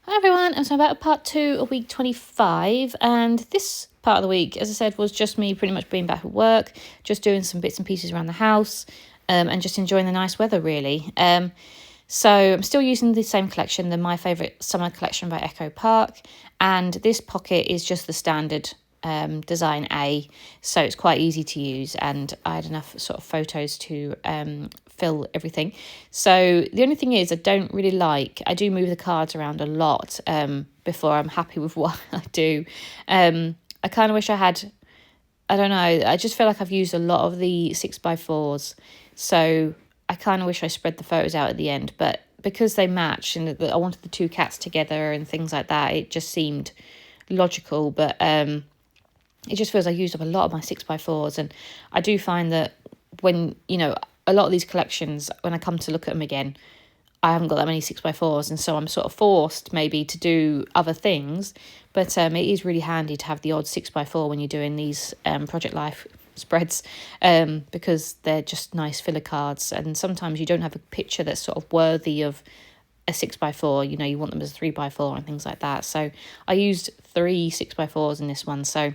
Hi everyone, and so I'm back with part 2 of week 25, and this part of the week, as I said, was just me pretty much being back at work, just doing some bits and pieces around the house, and just enjoying the nice weather really. So I'm still using the same collection, the My Favourite Summer collection by Echo Park, and this pocket is just the standard design A, so it's quite easy to use, and I had enough sort of photos to fill everything. So the only thing is I do move the cards around a lot before I'm happy with what I do. I kind of wish I don't know, I just feel like I've used a lot of the 6x4s, so I kind of wish I spread the photos out at the end, but because they match and I wanted the two cats together and things like that, it just seemed logical. But it just feels I used up a lot of my 6x4s, and I do find that when, a lot of these collections, when I come to look at them again, I haven't got that many 6x4s, and so I'm sort of forced maybe to do other things, but it is really handy to have the odd 6x4 when you're doing these Project Life spreads, because they're just nice filler cards, and sometimes you don't have a picture that's sort of worthy of a 6x4, you want them as a 3x4 and things like that. So I used 3 6x4s in this one, so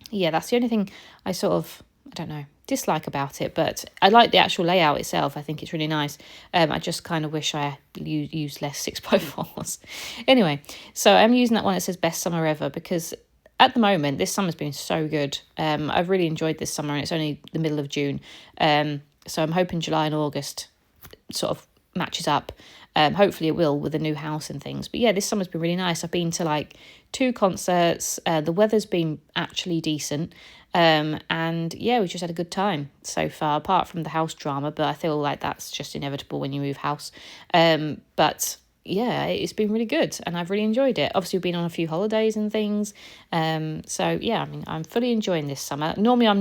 yeah, that's the only thing I don't know, dislike about it, but I like the actual layout itself. I think it's really nice. I just kind of wish I used less 6x4s. Anyway, so I'm using that one that says Best Summer Ever because at the moment, this summer's been so good. I've really enjoyed this summer, and it's only the middle of June. So I'm hoping July and August sort of matches up. Hopefully it will with the new house and things. But yeah, this summer's been really nice. I've been to like 2 concerts. The weather's been actually decent. And yeah, we've just had a good time so far, apart from the house drama. But I feel like that's just inevitable when you move house. But yeah, it's been really good and I've really enjoyed it. Obviously, we've been on a few holidays and things. So yeah, I mean, I'm fully enjoying this summer. Normally, I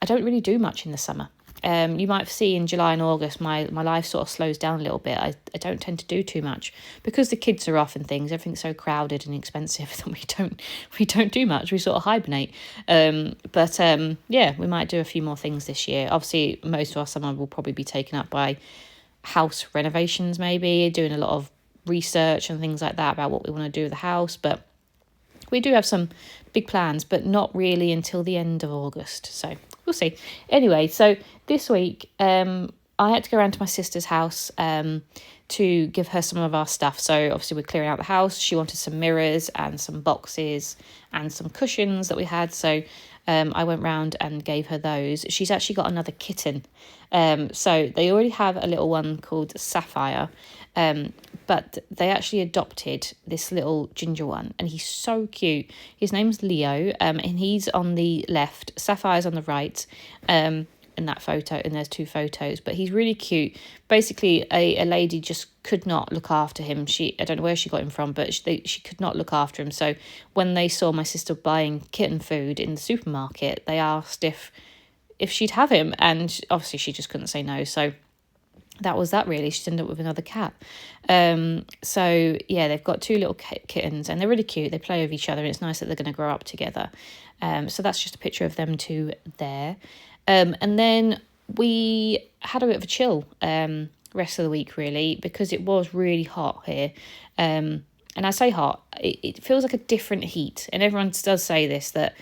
don't really do much in the summer. You might see in July and August my life sort of slows down a little bit. I don't tend to do too much because the kids are off and things. Everything's so crowded and expensive that we don't do much. We sort of hibernate. But yeah, we might do a few more things this year. Obviously, most of our summer will probably be taken up by house renovations, maybe doing a lot of research and things like that about what we want to do with the house. But we do have some big plans, but not really until the end of August. So we'll see. Anyway, so this week I had to go around to my sister's house to give her some of our stuff. So obviously we're clearing out the house. She wanted some mirrors and some boxes and some cushions that we had. So I went round and gave her those. She's actually got another kitten. So they already have a little one called Sapphire. But they actually adopted this little ginger one, and he's so cute. His name's Leo, and he's on the left, Sapphire's on the right, in that photo, and there's 2 photos, but he's really cute. Basically, a lady just could not look after him. I don't know where she got him from, but she could not look after him. So when they saw my sister buying kitten food in the supermarket, they asked if she'd have him, and obviously she just couldn't say no. So that was that really. She's ended up with another cat. So yeah, they've got 2 little kittens and they're really cute. They play with each other and it's nice that they're going to grow up together. So that's just a picture of them 2 there. And then we had a bit of a chill rest of the week really, because it was really hot here. And I say hot, it feels like a different heat. And everyone does say this, that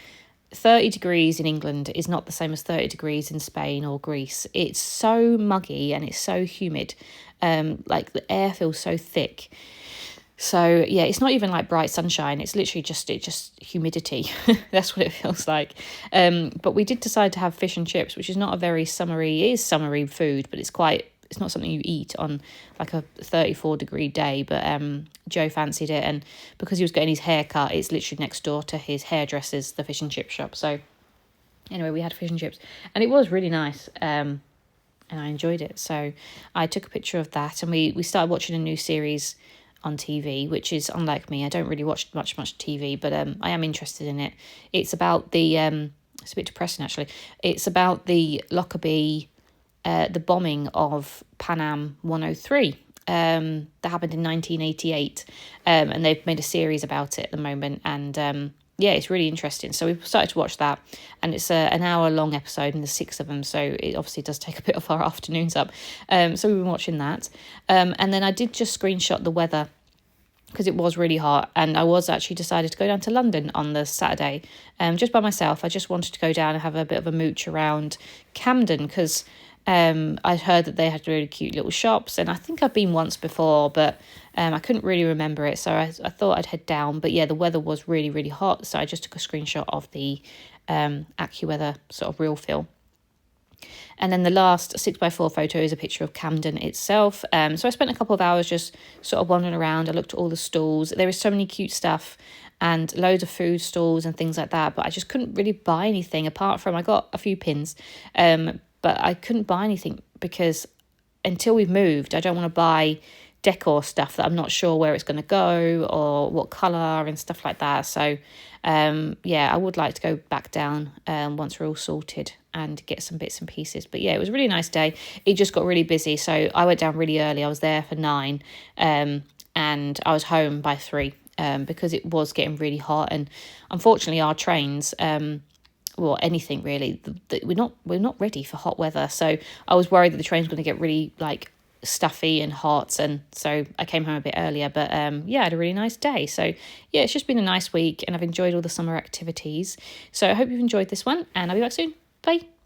30 degrees in England is not the same as 30 degrees in Spain or Greece. It's so muggy and it's so humid. Like the air feels so thick. So yeah, it's not even like bright sunshine. It's literally just humidity. That's what it feels like. But we did decide to have fish and chips, which is not a very summery. It is summery food, but it's not something you eat on like a 34-degree day. But Joe fancied it, and because he was getting his hair cut, it's literally next door to his hairdresser's, the fish and chip shop. So anyway, we had fish and chips, and it was really nice. And I enjoyed it. So I took a picture of that, and we started watching a new series on TV, which is unlike me. I don't really watch much TV, but I am interested in it. It's about the it's a bit depressing actually. It's about the Lockerbie, the bombing of Pan Am 103 that happened in 1988, and they've made a series about it at the moment, and yeah, it's really interesting. So we've started to watch that, and it's an hour-long episode, and there's 6 of them, so it obviously does take a bit of our afternoons up. So we've been watching that, and then I did just screenshot the weather because it was really hot, and I was actually decided to go down to London on the Saturday, just by myself. I just wanted to go down and have a bit of a mooch around Camden, because I'd heard that they had really cute little shops, and I think I've been once before, but I couldn't really remember it, so I thought I'd head down. But yeah, the weather was really, really hot, so I just took a screenshot of the AccuWeather sort of real feel. And then the last 6x4 photo is a picture of Camden itself. So I spent a couple of hours just sort of wandering around. I looked at all the stalls. There is so many cute stuff and loads of food stalls and things like that. But I just couldn't really buy anything apart from, I got a few pins. But I couldn't buy anything because until we've moved, I don't want to buy decor stuff that I'm not sure where it's going to go or what colour and stuff like that. So yeah, I would like to go back down once we're all sorted and get some bits and pieces. But yeah, it was a really nice day. It just got really busy, so I went down really early. I was there for 9 and I was home by 3 because it was getting really hot. And unfortunately our trains, well, anything really, we're not ready for hot weather. So I was worried that the train's going to get really like stuffy and hot, and so I came home a bit earlier. But yeah, I had a really nice day. So yeah, it's just been a nice week, and I've enjoyed all the summer activities. So I hope you've enjoyed this one, and I'll be back soon. Bye.